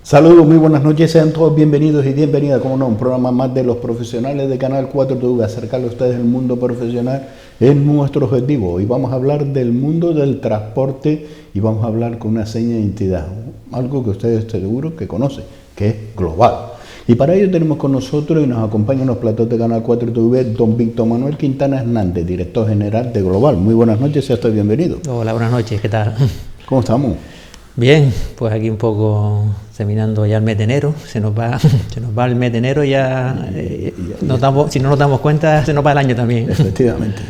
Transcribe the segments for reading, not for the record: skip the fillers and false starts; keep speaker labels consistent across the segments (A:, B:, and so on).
A: Saludos, muy buenas noches, sean todos bienvenidos y bienvenidas, como no, un programa más de los profesionales de Canal 4 TV, acercarle a ustedes el mundo profesional es nuestro objetivo. Hoy vamos a hablar del mundo del transporte y vamos a hablar con una seña de identidad, algo que ustedes seguro que conocen, que es global. Y para ello tenemos con nosotros y nos acompaña en los platos de Canal 4 TV don Víctor Manuel Quintana Hernández, director general de Global. Muy buenas noches, sea usted bienvenido.
B: Hola, buenas noches, ¿qué tal?
A: ¿Cómo estamos?
B: Bien, pues aquí un poco terminando ya el mes de enero, se nos va el mes de enero ya, si no nos damos cuenta se nos va el año también.
A: Efectivamente.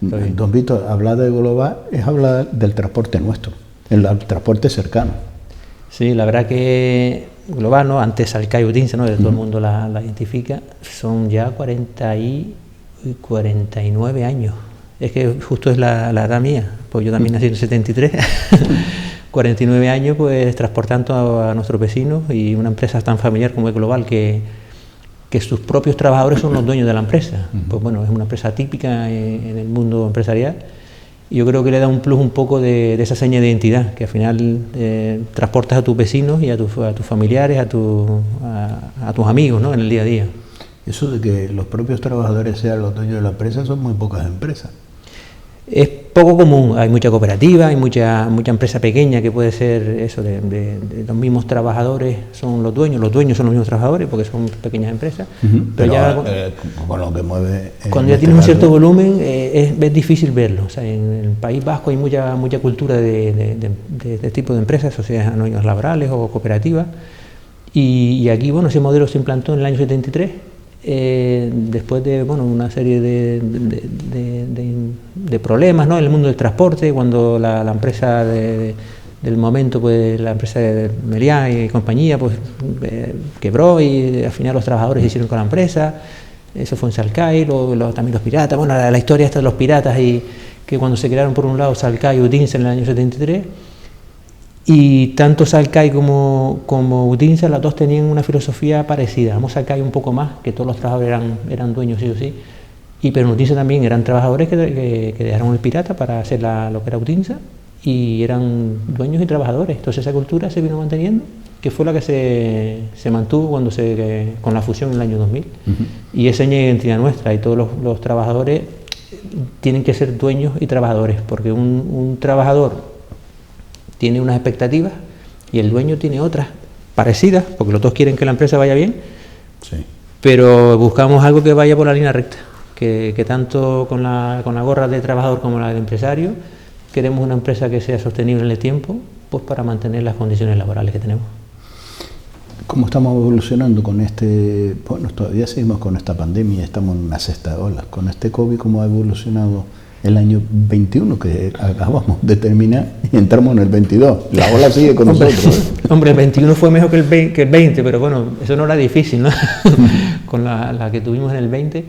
A: Don Víctor, hablar de Global es hablar del transporte nuestro, el transporte cercano.
B: Sí, la verdad que Global, ¿no? Antes Salcay Udinsa, ¿no? Todo el mundo la identifica, son ya 40 y 49 años. Es que justo es la edad mía, pues yo también nací en el 73. 49 años pues transportando a nuestros vecinos, y una empresa tan familiar como es Global que sus propios trabajadores son los dueños de la empresa. Pues bueno, es una empresa típica en el mundo empresarial, y yo creo que le da un plus un poco de esa seña de identidad, que al final transportas a tus vecinos y a tus familiares, a tus amigos, ¿no? En el día a día.
A: Eso de que los propios trabajadores sean los dueños de la empresa son muy pocas empresas.
B: Es poco común, hay mucha cooperativa, hay mucha empresa pequeña que puede ser eso, de los mismos trabajadores son los dueños son los mismos trabajadores porque son pequeñas empresas.
A: Pero ya con lo que mueve...
B: Cuando ya tienes un cierto volumen es difícil verlo. O sea, en el País Vasco hay mucha cultura de tipo de empresas, sociedades anónimas laborales o cooperativas, y aquí, bueno, ese modelo se implantó en el año 73. Después de una serie de problemas, ¿no? En el mundo del transporte, cuando la empresa del momento, pues la empresa de Meliá y compañía, pues quebró, y al final los trabajadores se hicieron con la empresa. Eso fue en Salcay, también los piratas, la historia esta de los piratas, y que cuando se crearon por un lado Salcay y Udinsa en el año 73, y tanto Salcay como Udinsa, las dos tenían una filosofía parecida. Vamos, Salcay un poco más, que todos los trabajadores eran dueños sí o sí, pero en Udinsa también eran trabajadores que dejaron el pirata para hacer lo que era Udinsa, y eran dueños y trabajadores. Entonces esa cultura se vino manteniendo, que fue la que se mantuvo con la fusión en el año 2000. Y es seña de identidad nuestra, y todos los trabajadores tienen que ser dueños y trabajadores, porque un trabajador tiene unas expectativas y el dueño tiene otras parecidas, porque los dos quieren que la empresa vaya bien, sí, pero buscamos algo que vaya por la línea recta, que tanto con la gorra de trabajador como la del empresario queremos una empresa que sea sostenible en el tiempo, pues para mantener las condiciones laborales que tenemos.
A: ¿Cómo estamos evolucionando con todavía seguimos con esta pandemia, estamos en una sexta ola, con este COVID? ¿Cómo ha evolucionado el año 21 que acabamos de terminar y entramos en el 22? La ola sigue con nosotros.
B: Hombre, el 21 fue mejor que el 20, pero bueno, eso no era difícil, ¿no? Con la que tuvimos en el 20.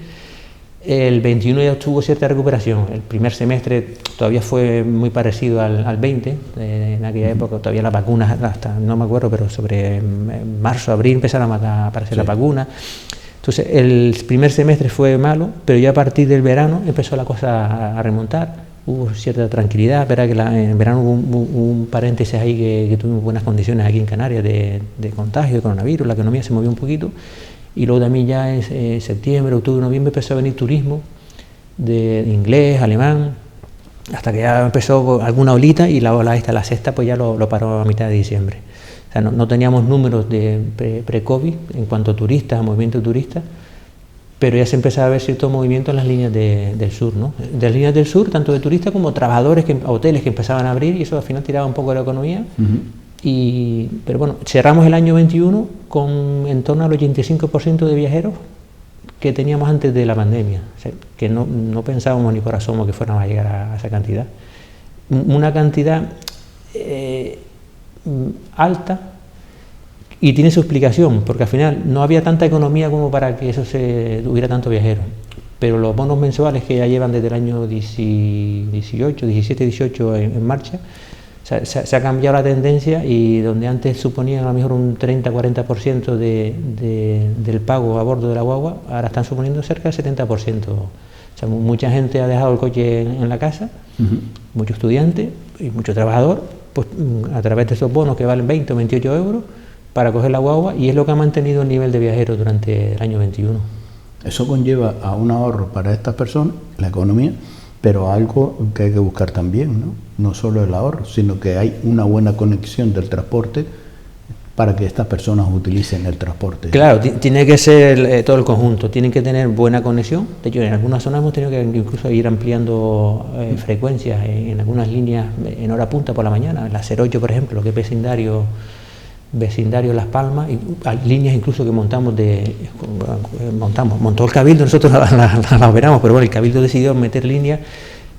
B: El 21 ya tuvo cierta recuperación. El primer semestre todavía fue muy parecido al 20. En aquella época todavía las vacunas, hasta no me acuerdo, pero sobre marzo, abril empezaron a aparecer las vacunas. Entonces el primer semestre fue malo, pero ya a partir del verano empezó la cosa a remontar, hubo cierta tranquilidad. Verá que en verano hubo un paréntesis ahí que tuvimos buenas condiciones aquí en Canarias de contagio de coronavirus, la economía se movió un poquito, y luego también ya en septiembre, octubre, noviembre empezó a venir turismo de inglés, alemán, hasta que ya empezó alguna olita, y la ola esta, la sexta, pues ya lo paró a mitad de diciembre. O sea, no teníamos números de pre-COVID en cuanto a turistas, a movimiento de turistas, pero ya se empezaba a ver cierto movimiento en las líneas del sur, ¿no? De las líneas del sur, tanto de turistas como trabajadores, hoteles que empezaban a abrir, y eso al final tiraba un poco de la economía. Pero bueno, cerramos el año 21 con en torno al 85% de viajeros que teníamos antes de la pandemia. O sea, que no pensábamos ni por asomo que fuéramos a llegar a esa cantidad. Una cantidad alta, y tiene su explicación, porque al final no había tanta economía como para que eso hubiera tanto viajero, pero los bonos mensuales que ya llevan desde el año 17, 18 en marcha, se ha cambiado la tendencia, y donde antes suponían a lo mejor un 30-40% del pago a bordo de la guagua, ahora están suponiendo cerca del 70%. O sea, mucha gente ha dejado el coche en la casa, mucho estudiante y mucho trabajador, pues a través de esos bonos que valen 20 o 28 euros, para coger la guagua, y es lo que ha mantenido el nivel de viajeros durante el año 21.
A: Eso conlleva a un ahorro para estas personas, la economía, pero algo que hay que buscar también, ¿no? No solo el ahorro, sino que hay una buena conexión del transporte para que estas personas utilicen el transporte.
B: Claro, tiene que ser todo el conjunto, tienen que tener buena conexión. De hecho, en algunas zonas hemos tenido que incluso ir ampliando frecuencias en algunas líneas en hora punta por la mañana. En la 08, por ejemplo, que es vecindario Las Palmas, y hay líneas incluso que montó el Cabildo, nosotros las operamos, pero bueno, el Cabildo decidió meter líneas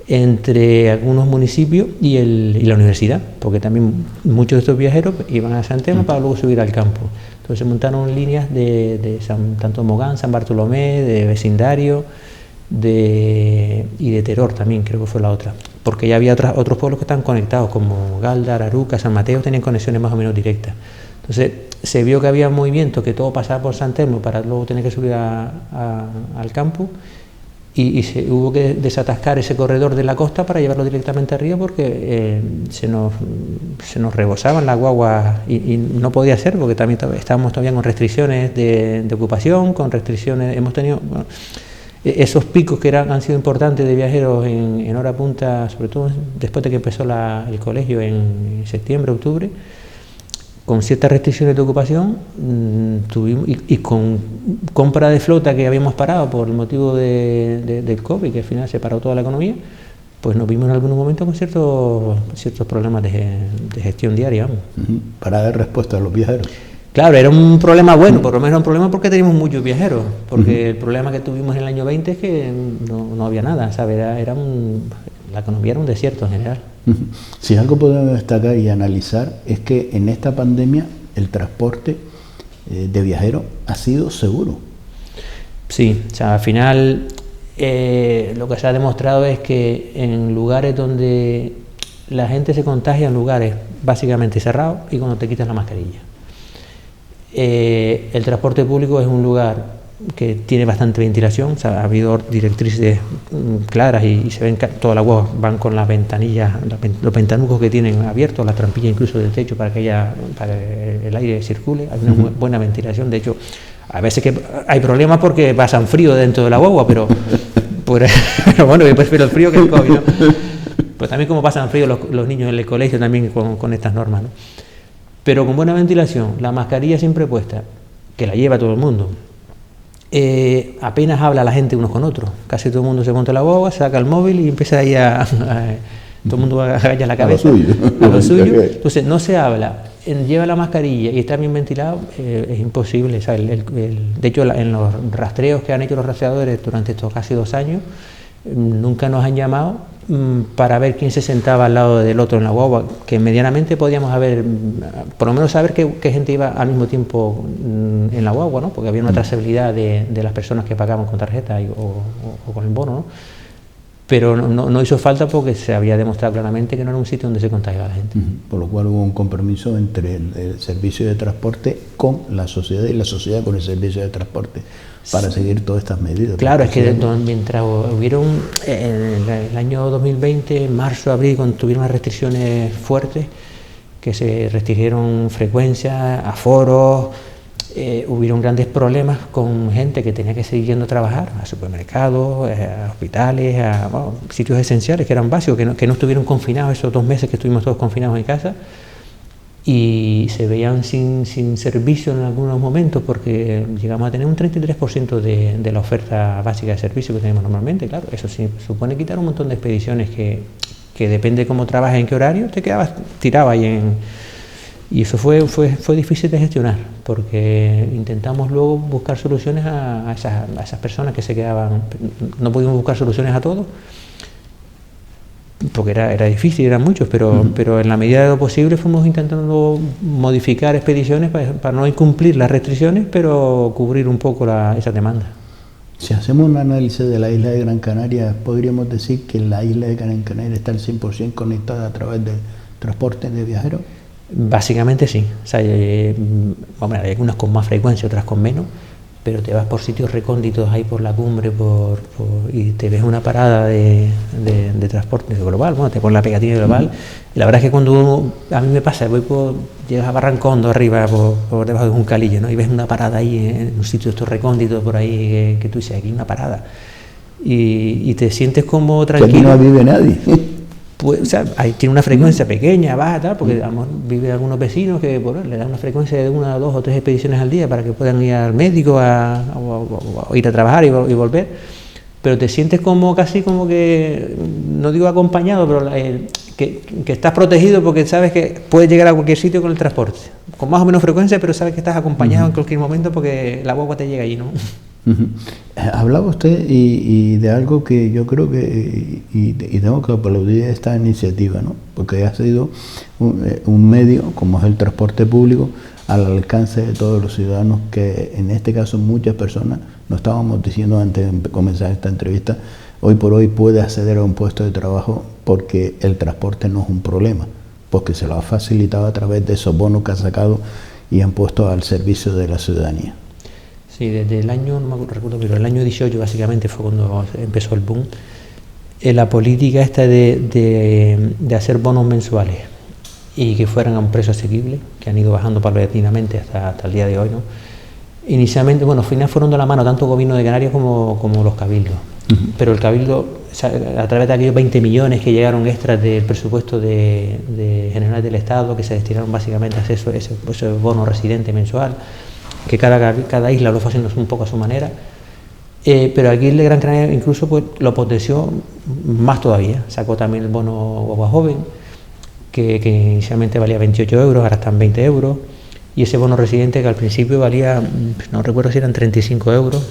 B: entre algunos municipios y la universidad, porque también muchos de estos viajeros iban a San Telmo para luego subir al campo. Entonces se montaron líneas de tanto Mogán, San Bartolomé, de vecindario y de Teror también, creo que fue la otra, porque ya había otros pueblos que están conectados, como Galdar, Aruca, San Mateo, tenían conexiones más o menos directas. Entonces se vio que había movimiento, que todo pasaba por San Telmo para luego tener que subir al campo, y hubo que desatascar ese corredor de la costa para llevarlo directamente arriba, porque se nos rebosaban las guaguas y no podía ser, porque también estábamos todavía con restricciones de ocupación, con restricciones, hemos tenido esos picos que han sido importantes de viajeros en hora punta, sobre todo después de que empezó el colegio en septiembre, octubre, con ciertas restricciones de ocupación, tuvimos, y con compra de flota que habíamos parado por el motivo del COVID, que al final se paró toda la economía, pues nos vimos en algunos momentos con ciertos problemas de gestión diaria. Vamos.
A: Para dar respuesta a los viajeros.
B: Claro, era un problema bueno, por lo menos era un problema porque teníamos muchos viajeros, porque el problema que tuvimos en el año 20 es que no había nada, ¿sabes? La economía era un desierto en general.
A: Si algo podemos destacar y analizar es que en esta pandemia el transporte de viajeros ha sido seguro.
B: Sí, o sea, al final lo que se ha demostrado es que en lugares donde la gente se contagia, en lugares básicamente cerrados y cuando te quitas la mascarilla. El transporte público es un lugar que tiene bastante ventilación, o sea, ha habido directrices claras y se ven todas las guaguas van con las ventanillas, los ventanucos que tienen abiertos, las trampillas incluso del techo para que el aire circule, hay una buena ventilación. De hecho, a veces que hay problemas porque pasan frío dentro de la guagua, pero bueno, yo prefiero el frío que el COVID, ¿no? Pues también como pasan frío los niños en el colegio también con estas normas, ¿no? Pero con buena ventilación, la mascarilla siempre puesta, que la lleva todo el mundo. Apenas habla la gente unos con otros, casi todo el mundo se monta la guagua, saca el móvil y empieza ahí todo el mundo agacha la cabeza a lo suyo. Entonces no se habla, lleva la mascarilla y está bien ventilado, es imposible, ¿sabes? De hecho en los rastreos que han hecho los rastreadores durante estos casi 2 años, nunca nos han llamado para ver quién se sentaba al lado del otro en la guagua, que medianamente podíamos por lo menos saber qué gente iba al mismo tiempo en la guagua, ¿no? Porque había una trazabilidad de las personas que pagaban con tarjeta o con el bono, ¿no? Pero no hizo falta porque se había demostrado claramente que no era un sitio donde se contagiaba la gente.
A: Por lo cual hubo un compromiso entre el servicio de transporte con la sociedad y la sociedad con el servicio de transporte para seguir todas estas medidas.
B: Claro, es que mientras hubieron en el año 2020, marzo, abril, cuando tuvieron las restricciones fuertes, que se restringieron frecuencias, aforos, hubieron grandes problemas con gente que tenía que seguir yendo a trabajar a supermercados, a hospitales, a sitios esenciales que eran básicos, que no estuvieron confinados esos 2 meses que estuvimos todos confinados en casa, y se veían sin servicio en algunos momentos porque llegamos a tener un 33% de la oferta básica de servicio que tenemos normalmente. Claro, eso sí supone quitar un montón de expediciones que depende de cómo trabajas, en qué horario, te quedabas tirado ahí y eso fue difícil de gestionar, porque intentamos luego buscar soluciones a esas personas que se quedaban. No pudimos buscar soluciones a todos, porque era difícil, eran muchos, pero en la medida de lo posible fuimos intentando modificar expediciones para no incumplir las restricciones, pero cubrir un poco esa demanda.
A: Si hacemos un análisis de la isla de Gran Canaria, podríamos decir que la isla de Gran Canaria está al 100% conectada a través del transporte de viajeros.
B: Básicamente sí, o sea, hay algunas con más frecuencia, otras con menos, pero te vas por sitios recónditos ahí por la cumbre y te ves una parada de transporte global, bueno, te pones la pegatina global, y la verdad es que cuando a mí me pasa, llegas a Barrancondo arriba por debajo de un calillo, ¿no? Y ves una parada ahí en un sitio estos recónditos por ahí que tú dices, aquí hay una parada, y te sientes como tranquilo.
A: Que aquí no vive nadie.
B: Pues, o sea, tiene una frecuencia pequeña, baja, tal, porque viven algunos vecinos que le dan una frecuencia de 1, 2 o 3 expediciones al día para que puedan ir al médico o ir a trabajar y volver, pero te sientes como casi como que, no digo acompañado, pero que estás protegido porque sabes que puedes llegar a cualquier sitio con el transporte, con más o menos frecuencia, pero sabes que estás acompañado en cualquier momento porque la guagua te llega allí, ¿no?
A: Hablaba usted y de algo que yo creo que y tengo que aplaudir esta iniciativa, ¿no? Porque ha sido un medio como es el transporte público al alcance de todos los ciudadanos, que en este caso muchas personas, nos estábamos diciendo antes de comenzar esta entrevista, hoy por hoy puede acceder a un puesto de trabajo porque el transporte no es un problema, porque se lo ha facilitado a través de esos bonos que han sacado y han puesto al servicio de la ciudadanía.
B: Sí, desde el año, no me recuerdo, pero el año 18 básicamente fue cuando empezó el boom. La política esta de hacer bonos mensuales y que fueran a un precio asequible, que han ido bajando paulatinamente hasta el día de hoy, ¿no? Inicialmente, bueno, al final fueron de la mano tanto el gobierno de Canarias como los cabildos. Pero el cabildo, o sea, a través de aquellos 20 millones que llegaron extras del presupuesto general del Estado, que se destinaron básicamente a hacer ese bono residente mensual, que cada isla lo fue haciendo un poco a su manera, pero aquí el de Gran Canaria incluso pues, lo potenció más todavía. Sacó también el bono Guagua Joven, que inicialmente valía 28 euros, ahora están 20 euros, y ese bono residente que al principio valía, no recuerdo si eran 35 euros,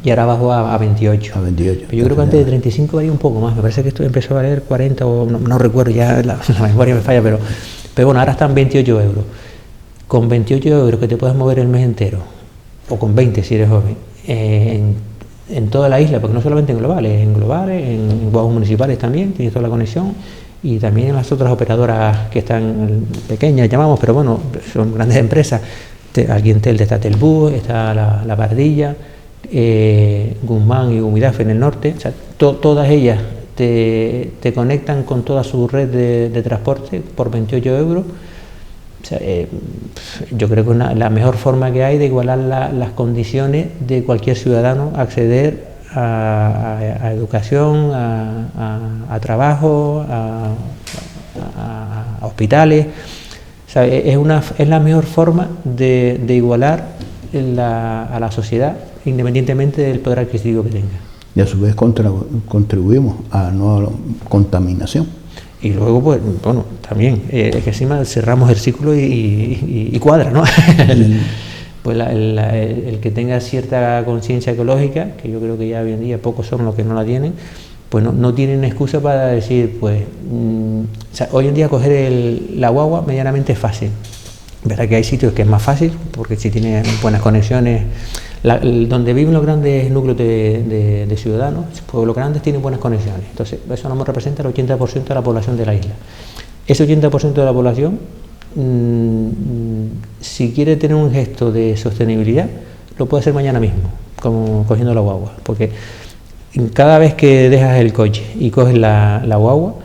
B: y ahora bajó a 28.
A: A 28.
B: Pero yo creo que antes de 35 valía un poco más, me parece que esto empezó a valer 40 o no recuerdo, ya la memoria me falla, pero bueno, ahora están 28 euros. Con 28 euros que te puedes mover el mes entero, o con 20 si eres joven, en toda la isla, porque no solamente en globales, en guaguas municipales también, tienes toda la conexión, y también en las otras operadoras que están pequeñas, llamamos, pero bueno, son grandes empresas. Aquí en Telde está Telbú, está la Pardilla, Guzmán y Humidaf en el norte, o sea, todas ellas te conectan con toda su red de transporte por 28 euros. O sea, yo creo que la mejor forma que hay de igualar las condiciones de cualquier ciudadano a acceder a educación, a trabajo, a hospitales. O sea, es la mejor forma de igualar a la sociedad, independientemente del poder adquisitivo que tenga.
A: Y a su vez contribuimos a la nueva contaminación.
B: Y luego, pues, bueno, también, es que encima cerramos el círculo y cuadra, ¿no? Pues el que tenga cierta conciencia ecológica, que yo creo que ya hoy en día pocos son los que no la tienen, pues no tienen excusa para decir, pues, o sea, hoy en día coger la guagua medianamente es fácil. Verdad que hay sitios que es más fácil, porque si tiene buenas conexiones, donde viven los grandes núcleos de ciudadanos, pueblos grandes tienen buenas conexiones, entonces eso no representa el 80% de la población de la isla. Ese 80% de la población, si quiere tener un gesto de sostenibilidad, lo puede hacer mañana mismo, como cogiendo la guagua, porque cada vez que dejas el coche y coges la guagua,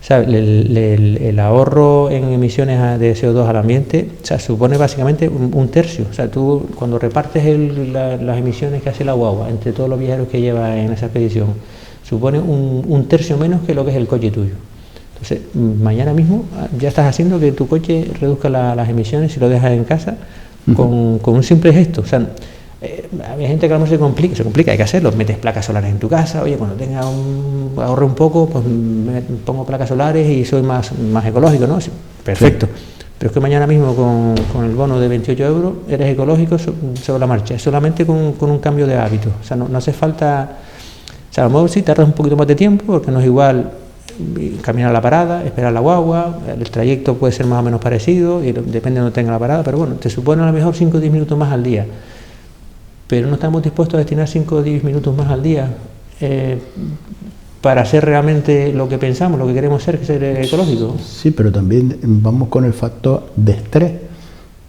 B: ¿sabes? El ahorro en emisiones de CO2 al ambiente, o sea, supone básicamente un tercio. O sea, tú cuando repartes las emisiones que hace la guagua entre todos los viajeros que lleva en esa expedición, supone un tercio menos que lo que es el coche tuyo. Entonces, mañana mismo ya estás haciendo que tu coche reduzca las emisiones si lo dejas en casa con un simple gesto. O sea, hay gente que a lo mejor se complica, hay que hacerlo, metes placas solares en tu casa, oye, cuando ahorre un poco, pues me pongo placas solares y soy más ecológico, ¿no? Sí, perfecto. Sí. Pero es que mañana mismo con el bono de 28 euros eres ecológico sobre la marcha, solamente con un cambio de hábito. O sea, no hace falta, o sea, a lo mejor sí tardas un poquito más de tiempo, porque no es igual caminar a la parada, esperar la guagua, el trayecto puede ser más o menos parecido, y depende de donde tenga la parada, pero bueno, te supone a lo mejor 5 o 10 minutos más al día. Pero no estamos dispuestos a destinar 5 o 10 minutos más al día para hacer realmente lo que pensamos, lo que queremos ser, que es ser ecológico.
A: Sí, pero también vamos con el factor de estrés,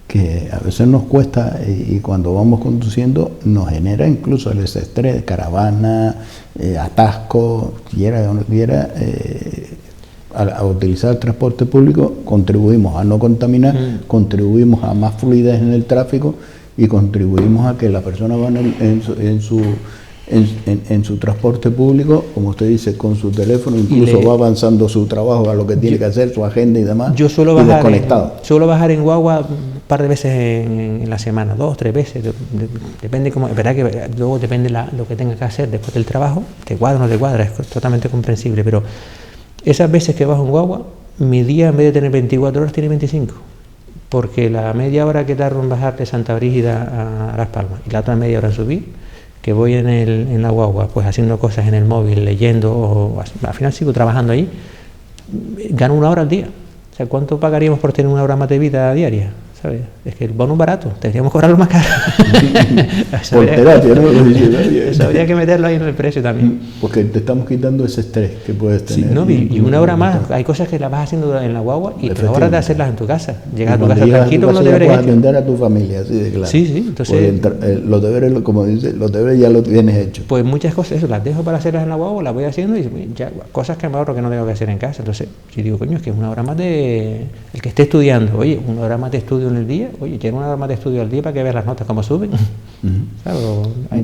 A: que a veces nos cuesta y cuando vamos conduciendo nos genera incluso el estrés, caravana, atasco, quiera o no quiera, a utilizar el transporte público contribuimos a no contaminar, contribuimos a más fluidez en el tráfico y contribuimos a que la persona va en su transporte público, como usted dice, con su teléfono, incluso va avanzando su trabajo, a lo que tiene que hacer, su agenda y demás,
B: yo suelo bajar en guagua un par de veces en la semana, 2, 3 veces, depende es verdad que luego depende lo que tenga que hacer después del trabajo, te cuadra o no te cuadra, es totalmente comprensible, pero esas veces que bajo en guagua, mi día en vez de tener 24 horas tiene 25, porque la media hora que tardo en bajar de Santa Brígida a Las Palmas y la otra media hora en subir, que voy en la guagua, pues haciendo cosas en el móvil, leyendo, o al final sigo trabajando ahí, gano 1 hora al día. O sea, ¿cuánto pagaríamos por tener 1 hora más de vida diaria? ¿Sabes? Es que el bono es barato, tendríamos que cobrarlo más caro.
A: Por terapia, ¿no?
B: Eso habría que meterlo ahí en el precio también.
A: Porque te estamos quitando ese estrés que puedes tener.
B: Sí, ¿no? Y 1 hora más, hay cosas que las vas haciendo en la guagua y te ahorras de hacerlas en tu casa. Llegas a tu casa tranquilo, no deberes
A: puedes atender a tu familia, así de claro.
B: Sí, entonces
A: los deberes, como dice, los deberes ya los tienes hechos.
B: Pues muchas cosas, eso, las dejo para hacerlas en la guagua, las voy haciendo y ya, cosas que me ahorro que no tengo que hacer en casa. Entonces, si digo, coño, es que 1 hora más de... El que esté estudiando, oye, 1 hora más de estudio en el día, oye, quiero 1 hora más de estudio al día para que veas las notas cómo suben. ¿Sabes?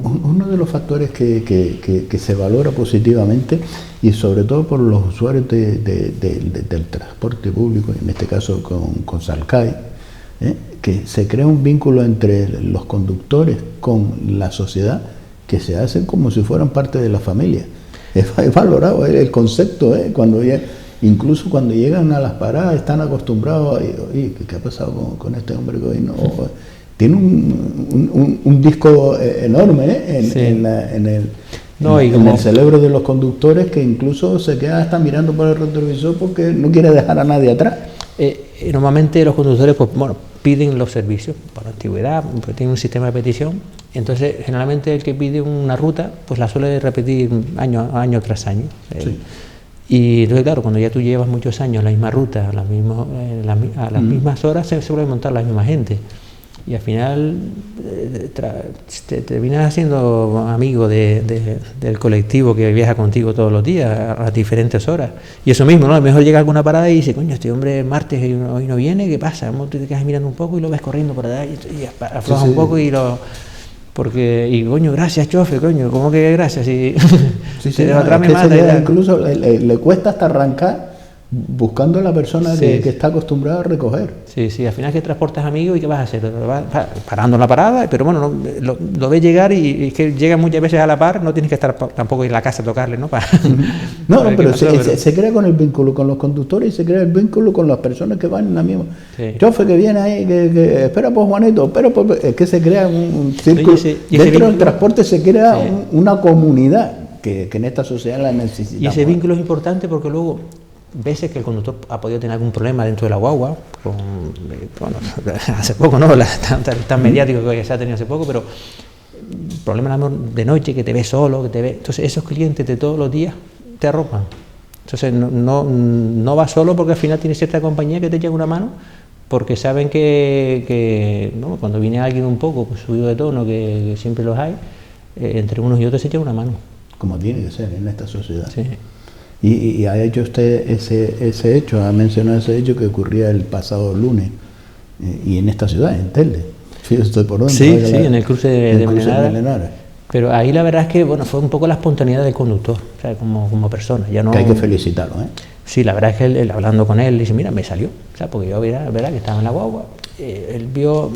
A: Uno de los factores que se valora positivamente, y sobre todo por los usuarios del transporte público, en este caso con Salcay, que se crea un vínculo entre los conductores con la sociedad que se hacen como si fueran parte de la familia. Es valorado el concepto, incluso cuando llegan a las paradas están acostumbrados a, oye, ¿qué ha pasado con este hombre que hoy no? Tiene un disco enorme en el cerebro de los conductores, que incluso se queda hasta mirando por el retrovisor porque no quiere dejar a nadie atrás.
B: Normalmente los conductores piden los servicios por antigüedad, porque tienen un sistema de petición. Entonces, generalmente el que pide una ruta, pues la suele repetir año tras año.
A: Sí.
B: Y entonces, claro, cuando ya tú llevas muchos años la misma ruta, a las mismas horas, se suele montar la misma gente. Y al final te terminas haciendo amigo del colectivo que viaja contigo todos los días a las diferentes horas. Y eso mismo, ¿no? A lo mejor llega a alguna parada y dice, coño, este hombre es martes y hoy no viene, ¿qué pasa? Tú te quedas mirando un poco y lo ves corriendo por allá y afloja un poco y coño, gracias, chofe, coño, ¿cómo que gracias?
A: Incluso le cuesta hasta arrancar buscando a la persona que está acostumbrada a recoger.
B: Sí, al final que transportas amigos y ¿qué vas a hacer? Parando en la parada, pero bueno, lo ves llegar y es que llega muchas veces a la par, no tienes que estar tampoco en la casa a tocarle, ¿no?
A: Pero se crea con el vínculo con los conductores y se crea el vínculo con las personas que van en la misma. Chofe que viene ahí, que espera por Juanito, es que se crea un círculo. Dentro del transporte se crea una comunidad que en esta sociedad la necesitamos.
B: Y ese vínculo es importante porque luego veces que el conductor ha podido tener algún problema dentro de la guagua, hace poco, ¿no? Tan mediático que se ha tenido hace poco, pero problemas de noche, que te ves solo, entonces esos clientes de todos los días te arropan. Entonces no vas solo porque al final tienes cierta compañía que te echa una mano, porque saben que ¿no? Cuando viene alguien un poco subido de tono, que siempre los hay, entre unos y otros se echan una mano.
A: Como tiene que ser en esta sociedad.
B: Sí.
A: Y ha hecho usted ese hecho, ha mencionado ese hecho que ocurría el pasado lunes, y en esta ciudad, en Telde. Fíjate por dónde.
B: Sí, en el cruce de Melenara. Pero ahí la verdad es que fue un poco la espontaneidad del conductor, o sea, como persona. Ya no,
A: que hay que felicitarlo, ¿eh?
B: Sí, la verdad es que él hablando con él, dice, mira, me salió, o sea, porque yo verdad que estaba en la guagua, él vio,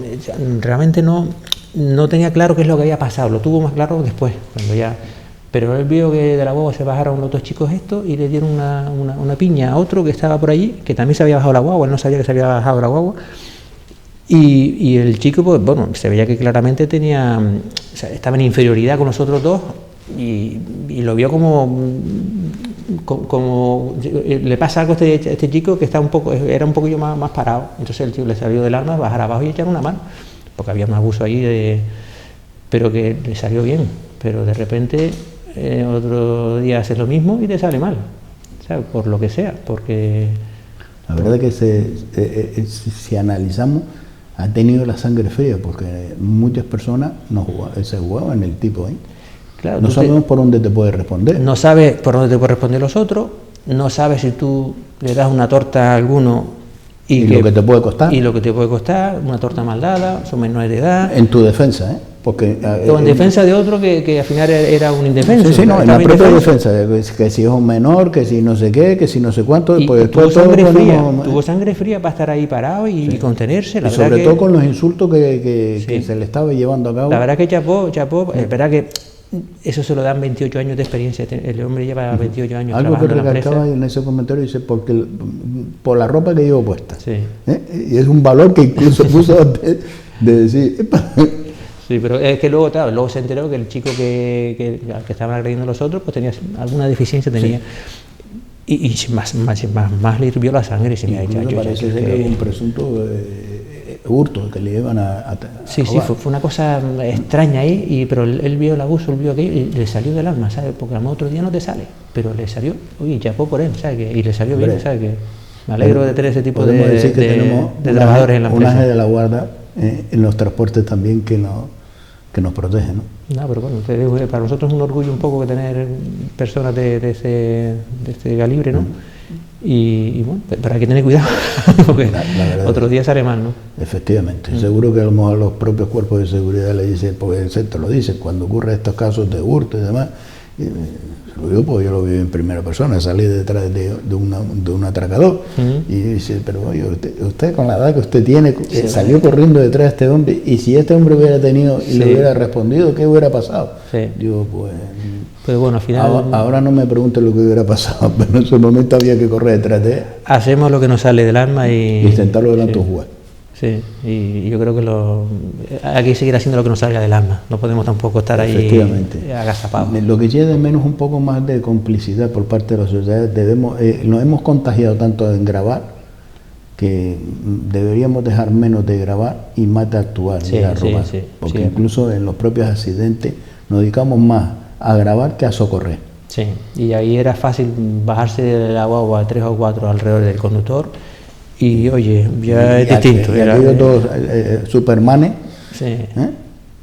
B: realmente no tenía claro qué es lo que había pasado, lo tuvo más claro después, cuando ya... Pero él vio que de la guagua se bajaron los 2 chicos y le dieron una piña a otro que estaba por allí, que también se había bajado la guagua, él no sabía que se había bajado la guagua. Y el chico, pues bueno, se veía que claramente estaba en inferioridad con los otros 2 y lo vio como le pasa algo a este chico que era un poquillo más parado. Entonces el chico le salió del alma bajar abajo y echar una mano, porque había un abuso ahí, pero que le salió bien. Pero de repente otro día haces lo mismo y te sale mal, ¿sabes? Por lo que sea, porque...
A: La verdad es que si analizamos, ha tenido la sangre fría, porque muchas personas se jugaban el tipo ahí.
B: Claro,
A: no sabemos por dónde te puede responder.
B: No sabes por dónde te puede responder los otros, no sabes si tú le das una torta a alguno
A: y lo que te puede costar.
B: Y lo que te puede costar, una torta mal dada, son menores de edad.
A: En tu defensa, ¿eh? Porque,
B: o en defensa de otro que al final era un indefenso.
A: Sí, no, en la propia defensa, que si es un menor, que si no sé qué, que si no sé cuánto.
B: Y
A: pues
B: tuvo sangre fría para estar ahí parado y contenerse.
A: Y sobre todo con los insultos que se le estaba llevando a cabo.
B: La verdad que chapó, es verdad que eso se lo dan 28 años de experiencia. El hombre lleva 28 años
A: algo
B: trabajando
A: que recalcaba en ese comentario, dice, porque por la ropa que llevo puesta.
B: Sí.
A: Y es un valor que incluso puso de decir...
B: Sí, pero es que luego, claro, luego se enteró que el chico que estaban agrediendo a los otros, pues tenía alguna deficiencia, tenía... Sí. Y más le hirvió la sangre y se me ha dicho...
A: Parece ser un presunto hurto que le llevan a
B: sí, fue una cosa extraña ahí, pero él vio el abuso, él vio aquello y le salió del alma, ¿sabes? Porque a lo mejor otro día no te sale, pero le salió, oye, chapó por él, ¿sabes? Y le salió bien, ¿sabes? Que me alegro de tener ese tipo de trabajadores en la empresa.
A: Un ángel de la guarda en los transportes también que nos protege, ¿no?
B: No, pero bueno, te digo, para nosotros es un orgullo un poco que tener personas de este calibre, ¿no? Y bueno, pero hay que tener cuidado, porque otros días sale mal, ¿no?
A: Efectivamente, seguro que a lo mejor los propios cuerpos de seguridad le dicen, porque se te lo dicen, cuando ocurren estos casos de hurto y demás, lo digo porque yo lo viví en primera persona, salí detrás de un atracador y dice, pero oye, usted con la edad que usted tiene, salió corriendo detrás de este hombre, y si este hombre hubiera tenido y le hubiera respondido, ¿qué hubiera pasado? Digo, pues...
B: Pero bueno, al final...
A: Ahora no me pregunte lo que hubiera pasado, pero en ese momento había que correr detrás de él.
B: Hacemos lo que nos sale del alma y...
A: intentarlo delante de un juez.
B: Sí, y yo creo que hay que seguir haciendo lo que nos salga del alma. No podemos tampoco estar ahí agazapados.
A: Lo que lleva de menos un poco más de complicidad por parte de la sociedad. Nos hemos contagiado tanto en grabar que deberíamos dejar menos de grabar y más de actuar y de robar. Porque incluso en los propios accidentes nos dedicamos más a grabar que a socorrer.
B: Sí, y ahí era fácil bajarse de la guagua 3 o 4 alrededor del conductor y oye, ya es distinto.
A: Y aquellos dos Supermanes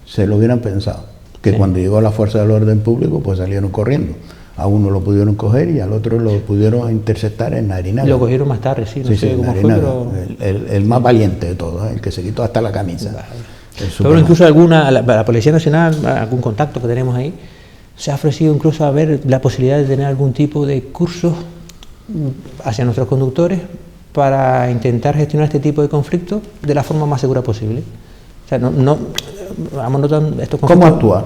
A: se lo hubieran pensado, que cuando llegó la fuerza del orden público pues salieron corriendo. A uno lo pudieron coger y al otro lo pudieron interceptar en Narinaga.
B: Lo cogieron más tarde, no sé cómo fue, pero...
A: el más valiente de todos, el que se quitó hasta la camisa.
B: Pero incluso la Policía Nacional, algún contacto que tenemos ahí, se ha ofrecido incluso a ver la posibilidad de tener algún tipo de cursos hacia nuestros conductores para intentar gestionar este tipo de conflictos de la forma más segura posible. O sea, vamos notando estos conflictos.
A: ¿Cómo actuar?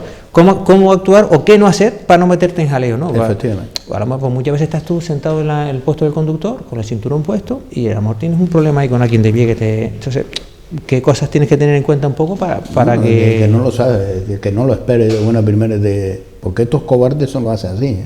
B: ¿Cómo actuar o qué no hacer para no meterte en jaleo, ¿no?
A: Efectivamente.
B: A lo mejor pues, muchas veces estás tú sentado en el puesto del conductor, con el cinturón puesto, y a lo mejor tienes un problema ahí con alguien de pie que te... Entonces, ¿qué cosas tienes que tener en cuenta un poco para que
A: no lo sabe, que no lo espere de una primera porque estos cobardes son lo hacen así.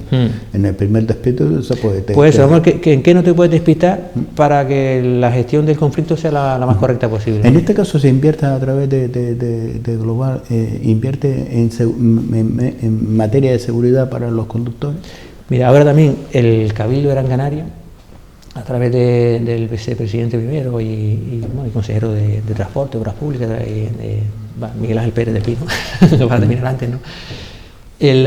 A: En el primer despiste se puede...
B: Pues eso, ¿en qué no te puedes despistar para que la gestión del conflicto sea la más correcta posible?
A: En este caso se invierte a través de Global, invierte en materia de seguridad para los conductores.
B: Mira, ahora también el Cabildo de Gran Canaria, a través del vicepresidente primero y consejero de Transporte, Obras Públicas, Miguel Ángel Pérez de Pino, para terminar antes, ¿no? Creo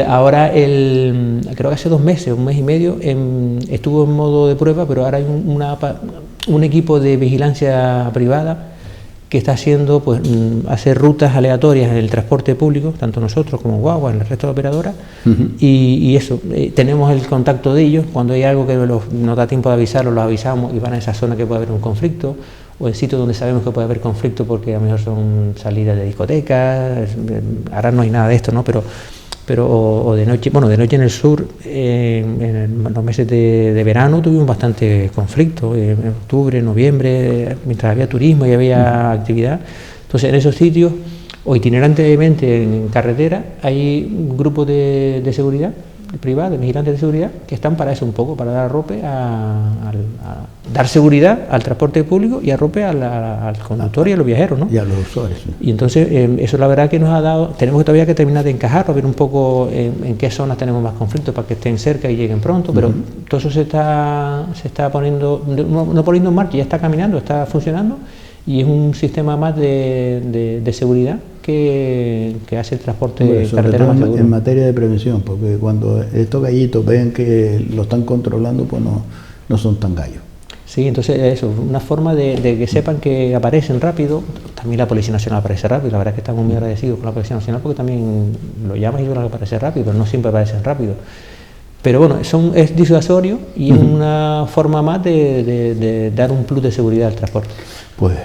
B: que hace 2 meses, 1 mes y medio, estuvo en modo de prueba, pero ahora hay un equipo de vigilancia privada que está haciendo, pues, hacer rutas aleatorias en el transporte público, tanto nosotros como Guagua, en el resto de operadoras, y eso, tenemos el contacto de ellos, cuando hay algo que nos da tiempo de avisarlo, los avisamos y van a esa zona que puede haber un conflicto, o en sitios donde sabemos que puede haber conflicto porque a lo mejor son salidas de discotecas, ahora no hay nada de esto, ¿no? Pero de noche, de noche en el sur, en los meses de verano tuvimos bastante conflicto, en octubre, noviembre, mientras había turismo y había actividad. Entonces en esos sitios, o itinerantemente en carretera, hay un grupo de seguridad privada, de vigilantes de seguridad, que están para eso un poco, para dar arrope a dar seguridad al transporte público y arrope al conductor y a los viajeros, ¿no?
A: Y a los usuarios. ¿Sí?
B: Y entonces eso la verdad que nos ha dado, tenemos todavía que terminar de encajarlo, ver un poco en qué zonas tenemos más conflictos para que estén cerca y lleguen pronto, pero todo eso se está poniendo, no poniendo en marcha, ya está caminando, está funcionando, y es un sistema más de seguridad que hace el transporte carretera más seguro.
A: En materia de prevención, porque cuando estos gallitos ven que lo están controlando, pues no son tan gallos.
B: Sí, entonces eso, una forma de que sepan que aparecen rápido. También la Policía Nacional aparece rápido, la verdad es que estamos muy agradecidos con la Policía Nacional porque también lo llaman y aparece rápido, pero no siempre aparecen rápido. Pero bueno, es disuasorio y es una forma más de dar un plus de seguridad al transporte.
A: Pues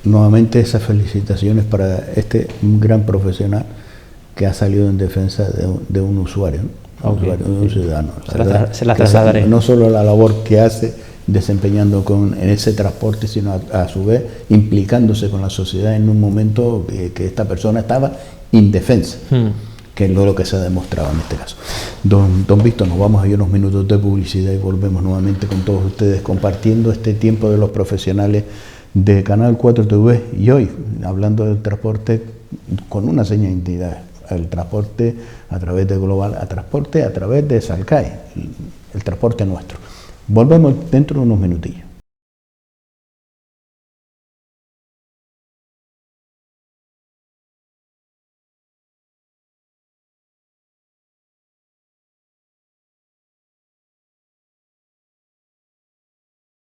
A: nuevamente esas felicitaciones para este gran profesional que ha salido en defensa de un usuario, ¿no?
B: Okay.
A: De un ciudadano.
B: Se la trasladaré.
A: No solo la labor que hace desempeñando en ese transporte, sino a su vez implicándose con la sociedad en un momento que esta persona estaba indefensa. Que es lo que se ha demostrado en este caso. Don Víctor, nos vamos a ir unos minutos de publicidad y volvemos nuevamente con todos ustedes compartiendo este tiempo de los profesionales de Canal 4 TV y hoy hablando del transporte con una seña de identidad, el transporte a través de Global, transporte a través de Salcai, el transporte nuestro. Volvemos dentro de unos minutillos.